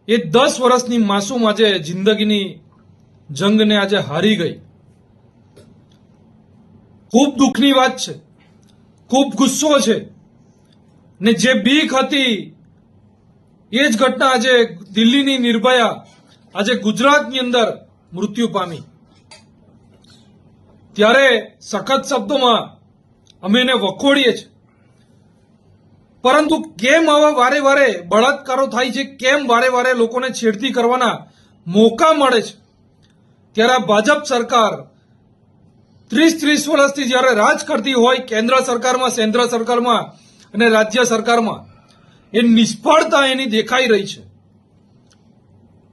એ 10 વર્ષની માસૂમ આજે જિંદગીની જંગને આજે હારી ગઈ। ખૂબ દુઃખની વાત છે, ખૂબ ગુસ્સો છે ને જે બીક હતી એ જ ઘટના આજે દિલ્હીની નિર્ભયા આજે ગુજરાતની અંદર મૃત્યુ પામી। ત્યારે સખત શબ્દોમાં અમે એને વખોડીએ છીએ, પરંતુ કેમ આવા વારે વારે બળાત્કારો થાય છે, કેમ વારે વારે લોકોને છેડતી કરવાના મોકા મળે છે? ત્યારે આ ભાજપ સરકાર 30 વર્ષથી જ્યારે રાજ કરતી હોય કેન્દ્ર સરકારમાં, કેન્દ્ર સરકારમાં અને રાજ્ય સરકારમાં, એ નિષ્ફળતા એની દેખાઈ રહી છે।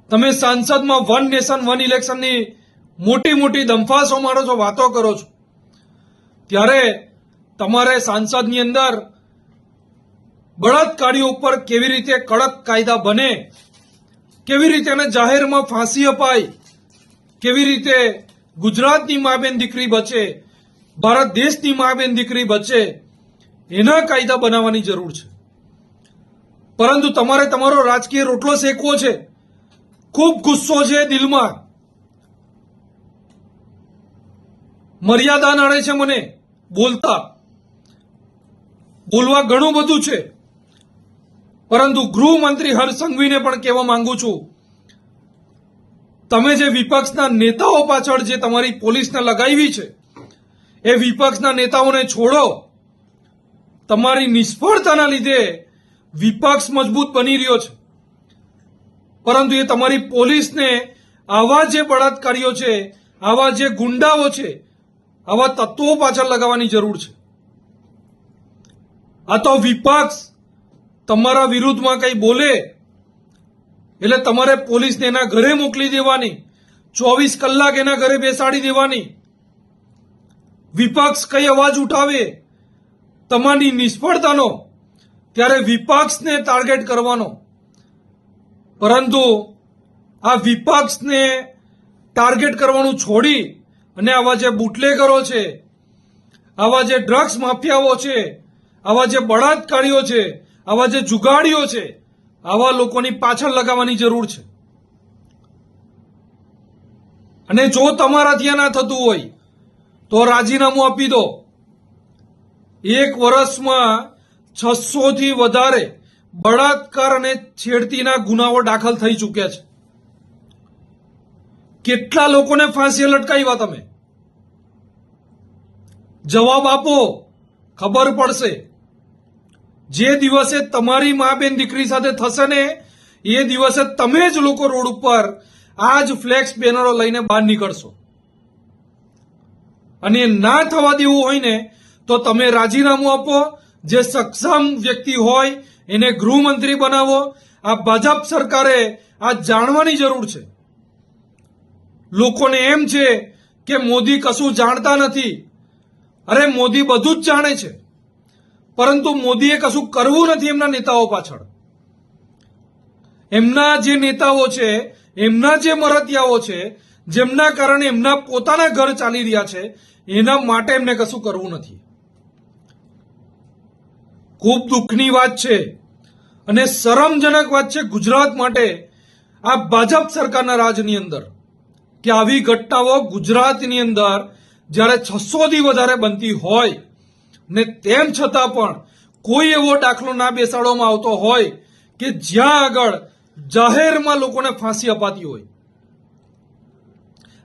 તમે સંસદમાં વન નેશન વન ઇલેક્શનની મોટી મોટી દંફાસો મારો છો, વાતો કરો છો, ત્યારે તમારે સંસદની અંદર બળાત્કારીઓ ઉપર કેવી રીતે કડક કાયદા બને, કેવી રીતે એને જાહેરમાં ફાંસી અપાય, કેવી રીતે ગુજરાતની મા બેન દીકરી બચે, ભારત દેશની મા બેન દીકરી બચે, એના કાયદા બનાવવાની જરૂર છે। પરંતુ તમારે તમારો રાજકીય રોટલો શેકવો છે। ખૂબ ગુસ્સો છે દિલમાં, મર્યાદા નડે છે મને બોલવા ઘણું બધું છે, પરંતુ ગૃહમંત્રી હર્ષ સંઘવીને પણ કહેવા માંગુ છું, તમે જે વિપક્ષના નેતાઓ પાછળ જે તમારી પોલીસને લગાવી છે એ વિપક્ષના નેતાઓને છોડો। તમારી નિષ્ફળતાના લીધે વિપક્ષ મજબૂત બની રહ્યો છે, પરંતુ એ તમારી પોલીસને આવા જે બળાત્કારીઓ છે, આવા જે ગુંડાઓ છે, આવા તત્વો પાછળ લગાવવાની જરૂર છે। આ તો વિપક્ષ તમારા વિરુદ્ધમાં કંઈ બોલે એટલે તમારે પોલીસને એના ઘરે મોકલી દેવાની, 24 કલાક એના ઘરે બેસાડી દેવાની। વિપક્ષ કઈ અવાજ ઉઠાવે તમારી નિષ્ફળતાનો, ત્યારે વિપક્ષને ટાર્ગેટ કરવાનો। પરંતુ આ વિપક્ષને ટાર્ગેટ કરવાનું છોડી અને આવા જે બુટલેગરો છે, આવા જે ડ્રગ્સ માફિયાઓ છે, આવા જે બળાત્કારીઓ છે, આવા જે જુગાડીઓ છે, આવા લોકોની પાછળ લગાવવાની જરૂર છે। અને જો તમારાથી આ ના થતું હોય તો રાજીનામું આપી દો। 1 વર્ષમાં 600 થી વધારે બળાત્કાર અને છેડતીના ગુનાઓ દાખલ થઈ ચૂક્યા છે। કેટલા લોકોને ફાંસીએ લટકાવ્યા તમે? જવાબ આપો, ખબર પડશે। જે દિવસે તમારી મા બેન દીકરી સાથે થશે ને એ દિવસે તમે જ લોકો રોડ ઉપર આ જ ફ્લેક્સ બેનરો લઈને બહાર નીકળશો। અને ના થવા દેવું હોય ને તો તમે રાજીનામું આપો, જે સક્ષમ વ્યક્તિ હોય એને ગૃહમંત્રી બનાવો। આ ભાજપ સરકારે આ જાણવાની જરૂર છે। લોકોને એમ છે કે મોદી કશું જાણતા નથી। અરે મોદી બધું જ જાણે છે, પરંતુ મોદીએ કશું કરવું નથી એમના નેતાઓ પાછળ। એમના જે નેતાઓ છે, એમના જે મરતિયાઓ છે, જેમના કારણે એમના પોતાના ઘર ચાલી રહ્યા છે, એના માટે એમને કશું કરવું નથી। ખૂબ દુઃખની વાત છે અને શરમજનક વાત છે ગુજરાત માટે, આ ભાજપ સરકારના રાજની અંદર, કે આવી ઘટનાઓ ગુજરાતની અંદર જ્યારે 600 થી વધારે બનતી હોય ને તેમ છતાં પણ કોઈ એવો દાખલો ના બેસાડવામાં આવતો હોય કે જ્યાં આગળ જાહેરમાં લોકોને ફાંસી અપાતી હોય।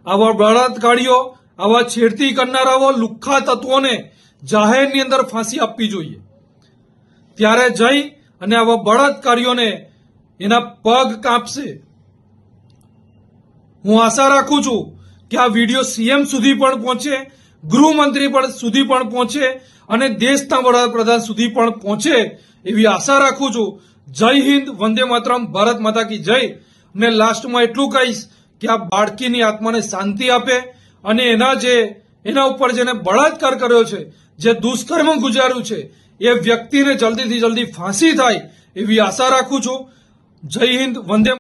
આવા બળાત્કારીઓ, આવા છેડતી કરનારાઓ, લુખ્ખા તત્વોને જાહેરની અંદર ફાંસી આપવી જોઈએ। ત્યારે જઈ અને આવા બળાત્કારીઓને એના પગ કાપશે। હું આશા રાખું છું કે આ વિડીયો સીએમ સુધી પણ પહોંચે, ગૃહમંત્રી પણ સુધી પણ પહોંચે અને દેશના વડાપ્રધાન સુધી પણ પહોંચે એવી આશા રાખું છું। જય હિન્દ, વંદે માતરમ, ભારત માતા કી જય। અને લાસ્ટમાં એટલું કહીશ કે આ બાળકીની આત્માને શાંતિ આપે અને એના ઉપર જેને બળાત્કાર કર્યો છે, જે દુષ્કર્મ ગુજાર્યું છે, એ વ્યક્તિને જલ્દીથી જલ્દી ફાંસી થાય એવી આશા રાખું છું। જય હિન્દ, વંદે